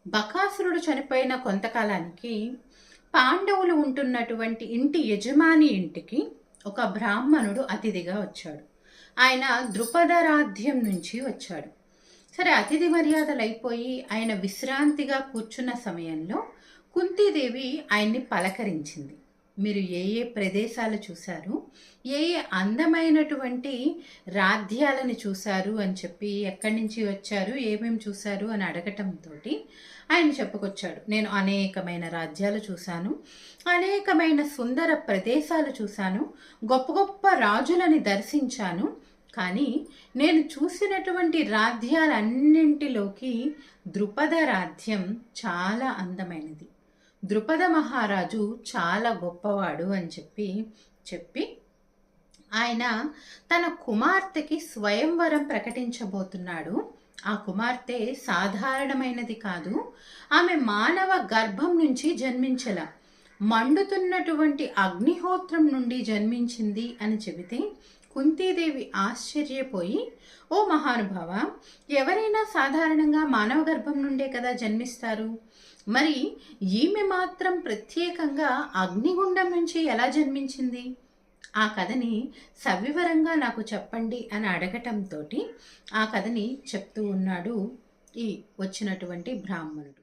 బకాసురుడు చనిపోయిన కొంతకాలానికి పాండవులు ఉంటున్నటువంటి ఇంటి యజమాని ఇంటికి ఒక బ్రాహ్మణుడు అతిథిగా వచ్చాడు. ఆయన ద్రుపదరాధ్యం నుంచి వచ్చాడు. సరే, అతిథి మర్యాదలు అయిపోయి ఆయన విశ్రాంతిగా కూర్చున్న సమయంలో కుంతీదేవి ఆయన్ని పలకరించింది. మీరు ఏ ఏ ప్రదేశాలు చూశారు, ఏ ఏ అందమైనటువంటి రాధ్యాలను చూశారు అని చెప్పి, ఎక్కడి నుంచి వచ్చారు, ఏమేమి చూశారు అని అడగటంతో ఆయన చెప్పుకొచ్చాడు. నేను అనేకమైన రాజ్యాలు చూశాను, అనేకమైన సుందర ప్రదేశాలు చూశాను, గొప్ప గొప్ప రాజులని దర్శించాను. కానీ నేను చూసినటువంటి రాధ్యాలన్నింటిలోకి ద్రుపద రాధ్యం చాలా అందమైనది, ద్రుపద మహారాజు చాలా గొప్పవాడు అని చెప్పి ఆయన తన కుమార్తెకి స్వయంవరం ప్రకటించబోతున్నాడు. ఆ కుమార్తె సాధారణమైనది కాదు, ఆమె మానవ గర్భం నుంచి జన్మించల, మండుతున్నటువంటి అగ్నిహోత్రం నుండి జన్మించింది అని చెబితే కుంతీదేవి ఆశ్చర్యపోయి, ఓ మహానుభావ, ఎవరైనా సాధారణంగా మానవ గర్భం నుండే కదా జన్మిస్తారు, మరి ఈమె మాత్రం ప్రత్యేకంగా అగ్నిగుండం నుంచి ఎలా జన్మించింది? ఆ కథని సవివరంగా నాకు చెప్పండి అని అడగటంతో ఆ కథని చెప్తూ ఉన్నాడు ఈ వచ్చినటువంటి బ్రాహ్మణుడు.